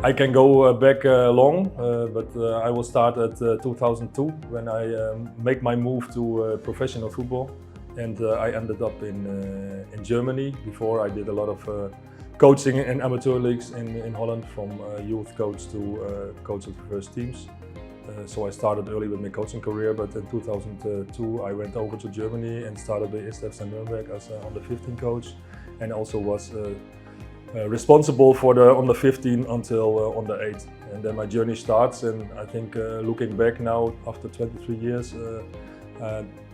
I can go back long, but I will start at 2002 when I make my move to professional football, and I ended up in Germany. Before I did a lot of coaching in amateur leagues in Holland, from youth coach to coach of the first teams. So I started early with my coaching career, but in 2002 I went over to Germany and started the SF Nuremberg as an under 15 coach, and also was responsible for the under 15 until under 8. And then my journey starts, and I think looking back now after 23 years,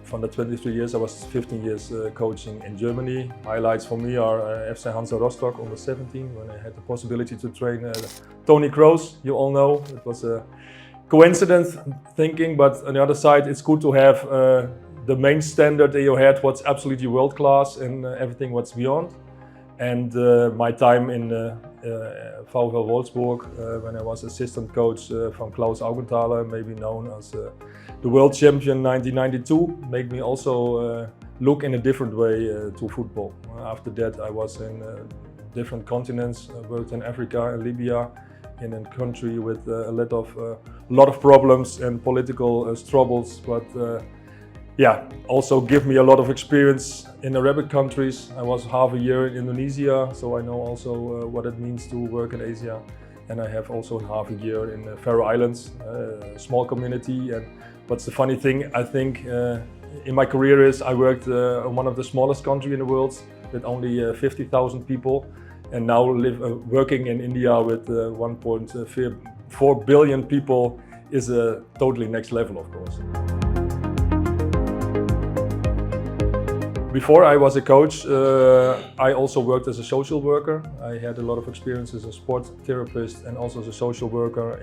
from the 23 years I was 15 years coaching in Germany. Highlights for me are FC Hansa Rostock under 17, when I had the possibility to train Tony Kroos. You all know it was a coincidence thinking, but on the other side it's good to have the main standard in your head, what's absolutely world class, and everything what's beyond. And my time in VfL Wolfsburg, when I was assistant coach from Klaus Augenthaler, maybe known as the world champion 1992, made me also look in a different way to football. After that I was in different continents. I worked in Africa and Libya, in a country with a lot of problems and political struggles, but yeah, also give me a lot of experience in Arabic countries. I was half a year in Indonesia, so I know also what it means to work in Asia. And I have also half a year in the Faroe Islands, a small community. And what's the funny thing, I think, in my career is I worked in one of the smallest countries in the world with only 50,000 people, and now working in India with 1.4 billion people is a totally next level, of course. Before I was a coach, I also worked as a social worker. I had a lot of experience as a sport therapist and also as a social worker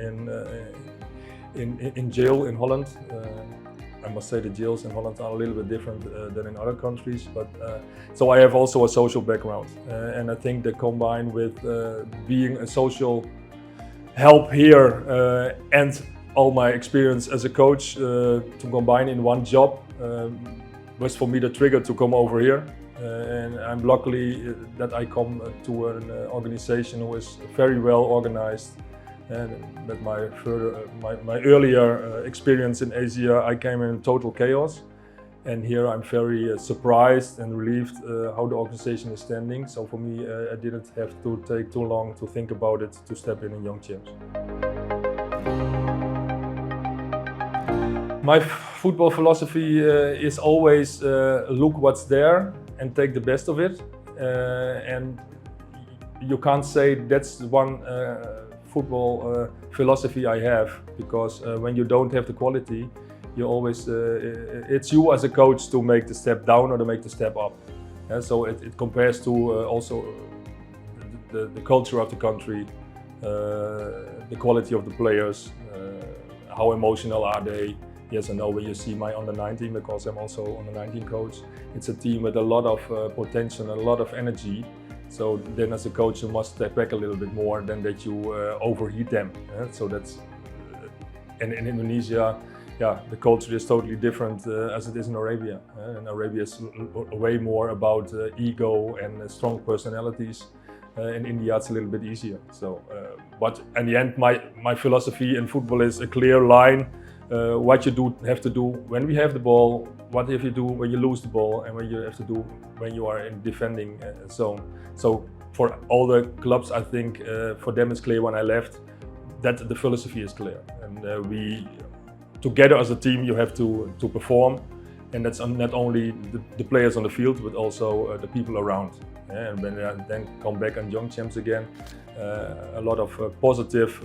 in jail in Holland. I must say the jails in Holland are a little bit different than in other countries, but so I have also a social background, and I think that combined with being a social help here and all my experience as a coach to combine in one job was for me the trigger to come over here. And I'm luckily that I come to an organization who is very well organized. And with my earlier experience in Asia, I came in total chaos. And here I'm very surprised and relieved how the organization is standing. So for me, I didn't have to take too long to think about it to step in Young Champs. My football philosophy is always look what's there and take the best of it. And you can't say that's one football philosophy I have, because when you don't have the quality, you always it's you as a coach to make the step down or to make the step up. So it compares to also the culture of the country, the quality of the players, how emotional are they. Yes or no, when you see my under 19, because I'm also under 19 coach, it's a team with a lot of potential and a lot of energy. So then as a coach you must step back a little bit more than that you overheat them. So that's, and in Indonesia, yeah, the culture is totally different as it is in Arabia. In Arabia is way more about ego and strong personalities. In India it's a little bit easier. So, but in the end my philosophy in football is a clear line. What you have to do when we have the ball, what have you do when you lose the ball, and what you have to do when you are in defending zone. So for all the clubs, I think for them it's clear when I left that the philosophy is clear, and we together as a team you have to perform, and that's not only the players on the field but also the people around. And when I then come back on Young Champs again, a lot of positive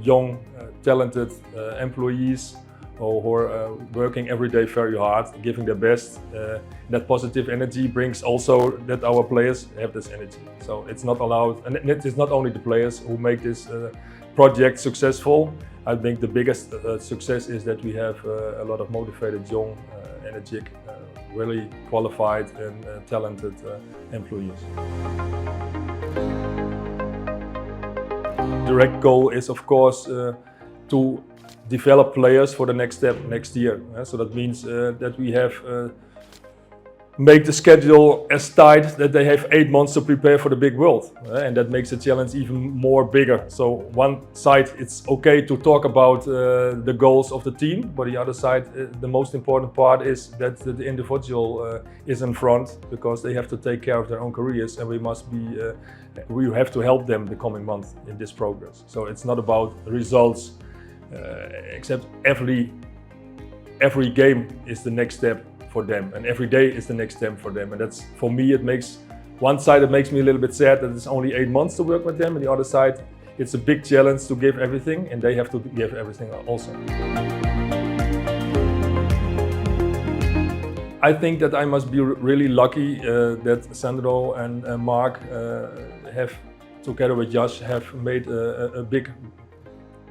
young, talented employees who are working every day very hard, giving their best. That positive energy brings also that our players have this energy. So it's not allowed, and it is not only the players who make this project successful. I think the biggest success is that we have a lot of motivated, young, energetic, really qualified and talented employees. The direct goal is, of course, to develop players for the next step next year. So that means that we have make the schedule as tight that they have 8 months to prepare for the big world, and that makes the challenge even more bigger. So one side, it's okay to talk about the goals of the team, but the other side, the most important part is that the individual is in front, because they have to take care of their own careers, and we have to help them the coming month in this progress. So it's not about results, except every game is the next step for them, and every day is the next step for them. And that's, for me, it makes one side, it makes me a little bit sad that it's only 8 months to work with them, and the other side, it's a big challenge to give everything, and they have to give everything also. I think that I must be really lucky that Sandro and Mark have, together with Josh, have made a big,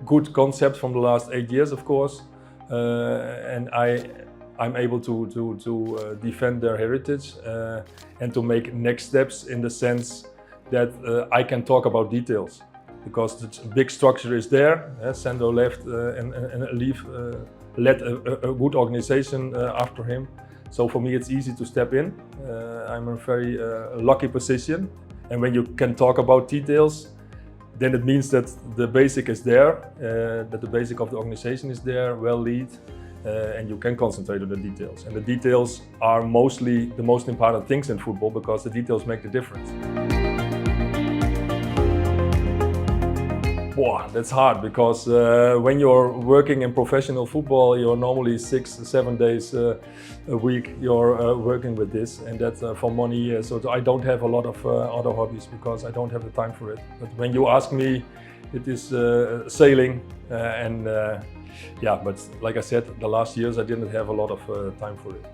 good concept from the last 8 years, of course, and I'm able to defend their heritage and to make next steps, in the sense that I can talk about details, because the big structure is there. Sandro left and led a good organization after him. So for me, it's easy to step in. I'm in a very lucky position, and when you can talk about details, then it means that the basic is there, that the basic of the organization is there, well lead. And you can concentrate on the details. And the details are mostly the most important things in football, because the details make the difference. Wow, that's hard, because when you're working in professional football, you're normally 6-7 days a week you're working with this, and that's for money. So I don't have a lot of other hobbies, because I don't have the time for it. But when you ask me, it is sailing yeah, but like I said, the last years I didn't have a lot of time for it.